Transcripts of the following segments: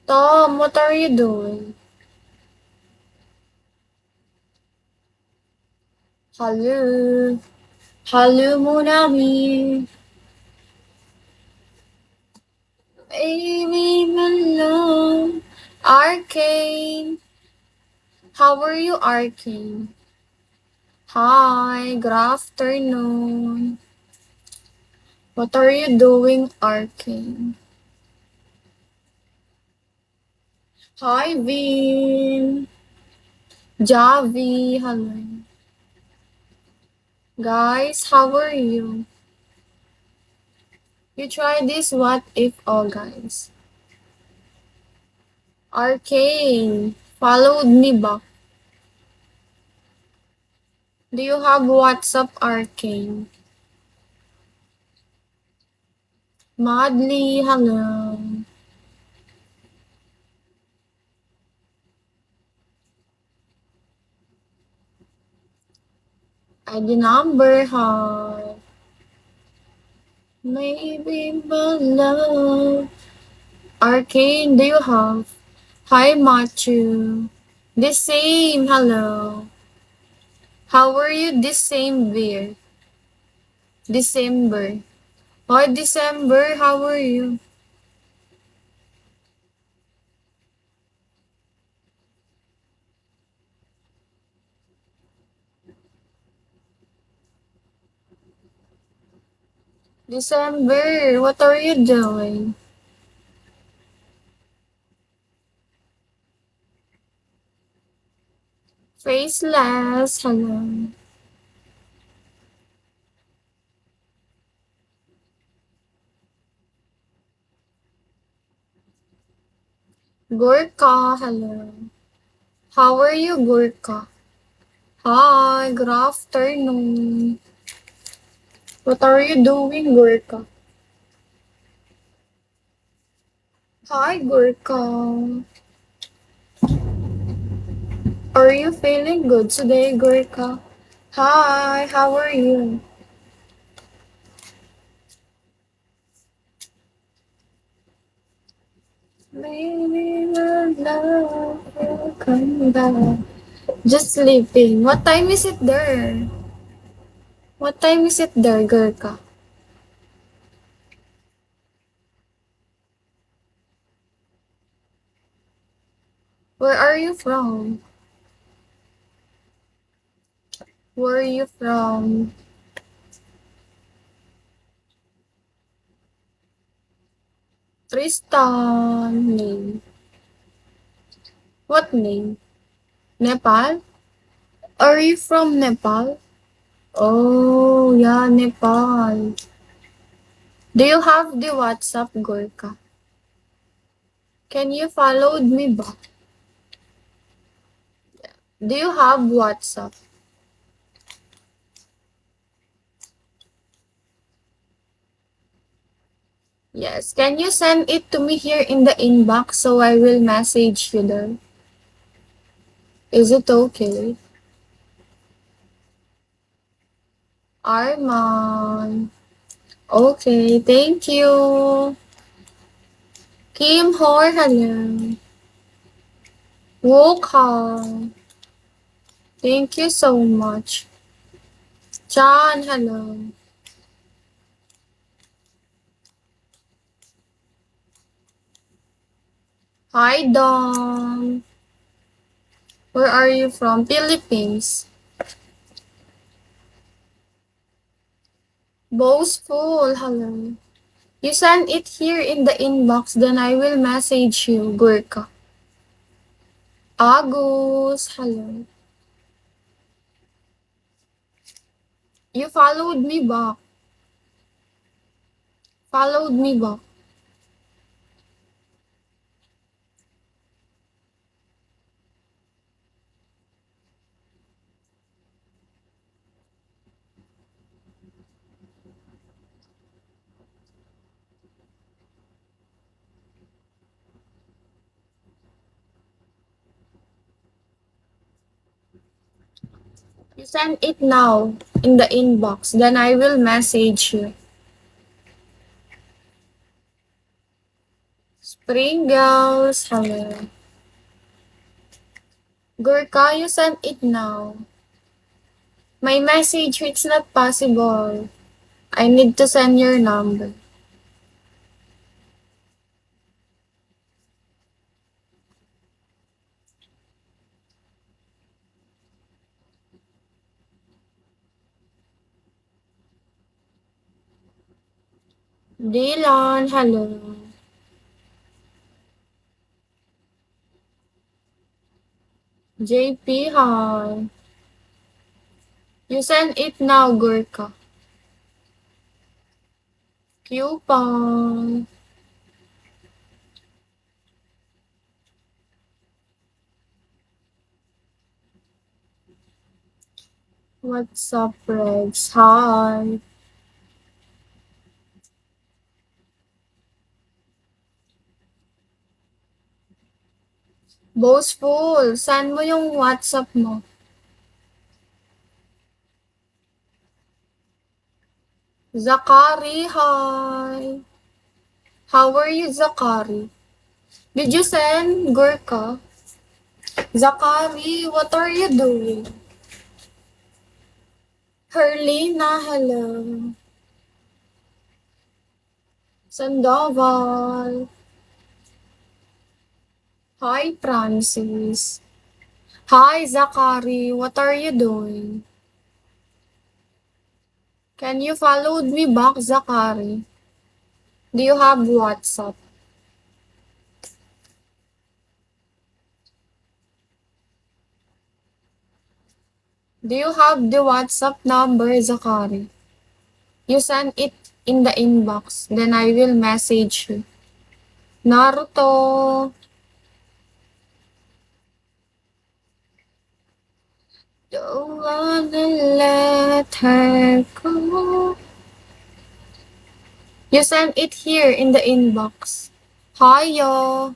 Tom, what are you doing? Hello? Hello, mon ami. Amy Malone. Arcane. How are you, Arcane? Hi, good afternoon. What are you doing, Arcane? Hi, Vin. Javi, hello. Guys, how are you? You try this what if all guys. Arcane, followed me back. Do you have WhatsApp, Arcane? Madly, hello. ID number, hi. Maybe my love. Arcane, do you have? Hi, Matthew. The same, hello. How are you this same year? December. Hi, December, how are you? December, what are you doing? Faceless, hello. Gorka, hello. How are you, Gorka? Hi, good afternoon. What are you doing, Gorka? Hi, Gorka. Are you feeling good today, Gorka? Hi, how are you? Maybe my love will come back. Just sleeping. What time is it there? What time is it there, Gorka? Where are you from? Where are you from? Tristan name. What name? Nepal? Are you from Nepal? Oh, yeah, Nepal. Do you have the WhatsApp, Gorka? Can you follow me back? Do you have WhatsApp? Yes. Can you send it to me here in the inbox so I will message you there? Is it okay? Arman. Okay, thank you. Kim Hor, hello. Wokha. Thank you so much. Chan, hello. Hi, Dom. Where are you from? Philippines. Boastful, hello. You send it here in the inbox, then I will message you, Gurka. Agus, hello. You followed me back. Followed me back. You send it now in the inbox, then I will message you. Pringles, hello. Gurka, you sent it now. My message, it's not possible. I need to send your number. Dylan, hello. JP, hi. You send it now, Gurka. Coupon. What's up, Rex? Hi. Boastful, send mo yung WhatsApp mo. Zakari, hi. How are you, Zakari? Did you send Gurka? Zakari, what are you doing? Herlina, hello. Sandoval. Hi, Francis. Hi, Zakari. What are you doing? Can you follow me back, Zakari? Do you have WhatsApp? Do you have the WhatsApp number, Zakari? You send it in the inbox, then I will message you. Naruto. Don't wanna let her go. You send it here in the inbox. Hi, yo.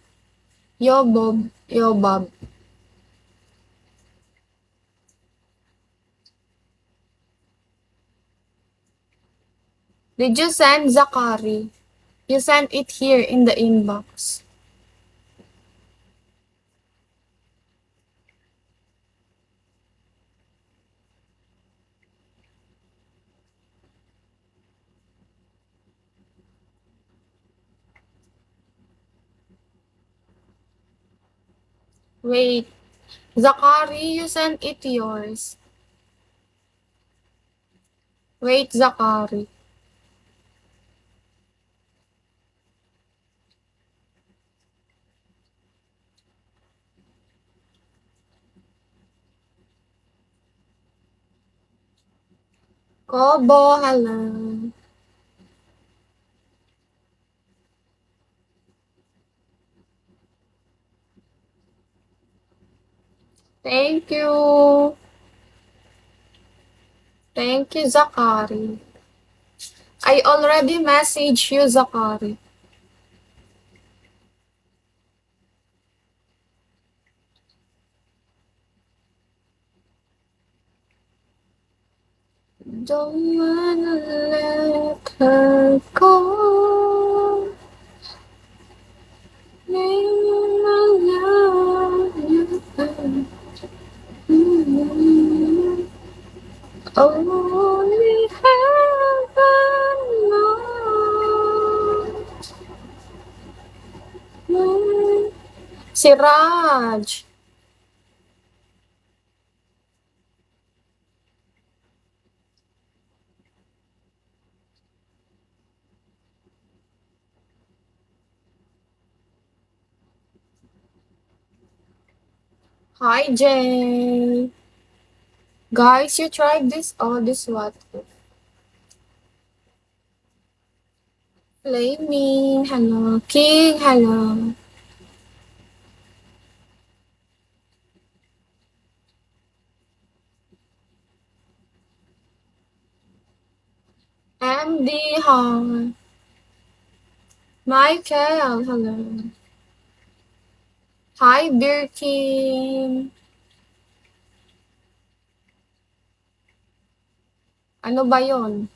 Yo, Bob. Yo, Bob. Did you send Zakari? You sent it here in the inbox. Wait. Zakari, you sent it yours. Wait, Zakari. Kobo, hello. Thank you. Thank you, Zakari. I already messaged you, Zakari. Don't wanna let her go. Only heaven knows. Si Raj. Hi, Jay. Guys, you tried this? Oh, this what? Flaming, hello. King, hello. MD, hi. Michael, hello. Hi, Birkin. Ano ba yon?